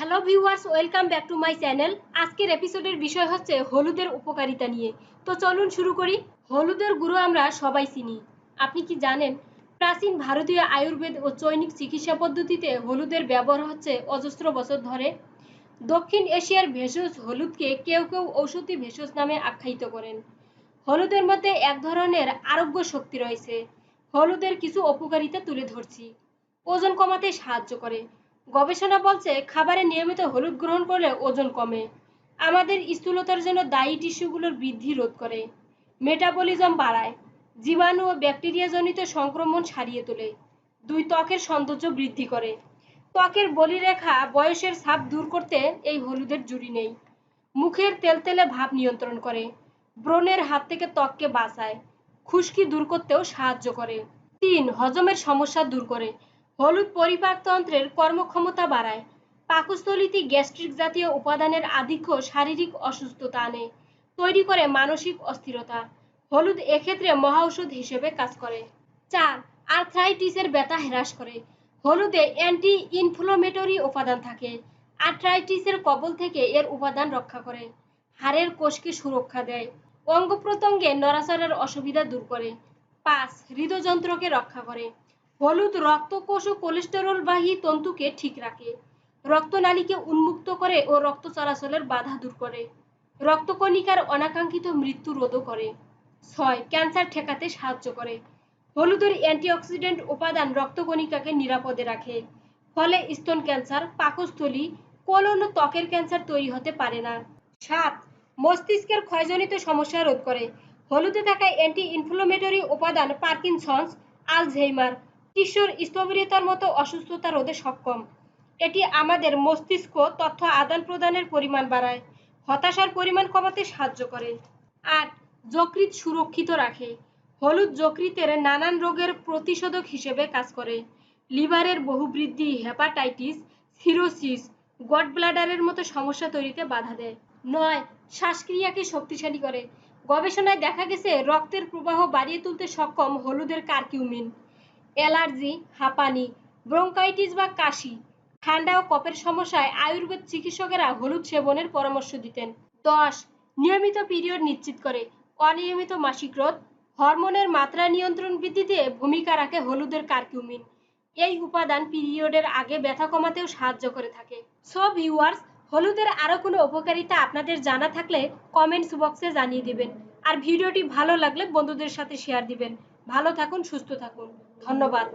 Hello viewers, welcome back to my channel. আজকের এপিসোডের বিষয় হচ্ছে হলুদের উপকারিতা নিয়ে। তো চলুন শুরু করি। হলুদের গুঁড়ো আমরা সবাই চিনি। আপনি কি জানেন প্রাচীন ভারতীয় আয়ুর্বেদ ও চৈনিক চিকিৎসা পদ্ধতিতে হলুদের ব্যবহার হচ্ছে অজস্র বছর ধরে। দক্ষিণ এশিয়ার ভেষজ হলুদকে কেউ কেউ ঔষধি ভেষজ নামে আখ্যায়িত করেন। হলুদের মধ্যে এক ধরনের আরোগ্য শক্তি রয়েছে। হলুদের কিছু উপকারিতা তুলে ধরছি। ওজন কমাতে সাহায্য করে। গবেষণা বলছে খাবারে নিয়মিত হলুদ গ্রহণ করলে ওজন কমে। আমাদের স্থূলতার জন্য দায়ী টিস্যুগুলোর বৃদ্ধি রোধ করে। মেটাবলিজম বাড়ায়। জীবাণু ও ব্যাকটেরিয়াজনিত সংক্রমণ সারিয়ে তোলে। ত্বকের সৌন্দর্য বৃদ্ধি করে। ত্বকের বলিরেখা বয়সের ছাপ দূর করতে এই হলুদের জুড়ি নেই। মুখের তেলতেলে ভাব নিয়ন্ত্রণ করে। ব্রণের হাত থেকে ত্বককে বাঁচায়। খুশকি দূর করতেও সাহায্য করে। 3. হজমের সমস্যা দূর করে। হলুদ পরিপাকতন্ত্রের কর্মক্ষমতা বাড়ায়। পাকস্থলীতে গ্যাস্ট্রিক জাতীয় উপাদানের আধিক্য শারীরিক অসুস্থতা আনে। তৈরি করে মানসিক অস্থিরতা। হলুদ এক্ষেত্রে মহাঔষধ হিসেবে কাজ করে। 4. আর্থ্রাইটিসের ব্যথা হ্রাস করে। হলুদে অ্যান্টি ইনফ্লামেটরি উপাদান থাকে। আর্থ্রাইটিসের কবল থেকে এর উপাদান রক্ষা করে। হাড়ের কোষকে সুরক্ষা দেয়। অঙ্গ প্রত্যঙ্গে নড়াচড়ার অসুবিধা দূর করে। 5. হৃদযন্ত্রকে রক্ষা করে। হলুদ রক্তকোষ ও কোলেস্টেরলবাহী তন্তুকে ঠিক রাখে। রক্তনালীকে উন্মুক্ত করে ও রক্ত চলাচলের বাধা দূর করে। রক্তকণিকার অনাকাঙ্ক্ষিত মৃত্যু রোধও করে। 6. ক্যান্সার ঠেকাতে সাহায্য করে। হলুদের অ্যান্টিঅক্সিডেন্ট উপাদান রক্তকণিকাকে নিরাপদে রাখে। ফলে স্তন ক্যান্সার, পাকস্থলী, কোলন ও ত্বকের ক্যান্সার তৈরি হতে পারে না। 7. মস্তিষ্কের ক্ষয়জনিত সমস্যা রোধ করে। হলুদে থাকা অ্যান্টি ইনফ্লামেটরি উপাদান পার্কিনসন্স, আলঝেইমার, টিস্যুর স্থবিরতার মতো অসুস্থতা রোধে সক্ষম। এটি আমাদের মস্তিষ্ক তথ্য আদান প্রদানের পরিমাণ বাড়ায়। হতাশার পরিমাণ কমাতে সাহায্য করে। 8. যকৃৎ সুরক্ষিত রাখে। হলুদ যকৃতের নানান রোগের প্রতিষেধক হিসেবে কাজ করে। লিভারের বহুবৃদ্ধি, হেপাটাইটিস, সিরোসিস, গট ব্লাডারের মতো সমস্যা তৈরিতে বাধা দেয়। 9. শ্বাসক্রিয়াকে শক্তিশালী করে। গবেষণায় দেখা গেছে রক্তের প্রবাহ বাড়িয়ে তুলতে সক্ষম হলুদের কারকিউমিন। অ্যালার্জি, হাঁপানি, ব্রঙ্কাইটিস বা কাশি, ঠান্ডা ও কফের সমস্যায় আয়ুর্বেদ চিকিৎসকেরা হলুদ সেবনের পরামর্শ দিতেন। 10. নিয়মিত পিরিয়ড নিশ্চিত করে। অনিয়মিত মাসিক রোধ, হরমোনের মাত্রা নিয়ন্ত্রণ বৃদ্ধিতে ভূমিকা রাখে হলুদের কারকিউমিন। এই উপাদান পিরিয়ডের আগে ব্যথা কমাতেও সাহায্য করে থাকে। সো ভিউয়ার্স, হলুদের আরও কোনো উপকারিতা আপনাদের জানা থাকলে কমেন্টস বক্সে জানিয়ে দিবেন। আর ভিডিওটি ভালো লাগলে বন্ধুদের সাথে শেয়ার দিবেন। ভালো থাকুন, সুস্থ থাকুন। ধন্যবাদ।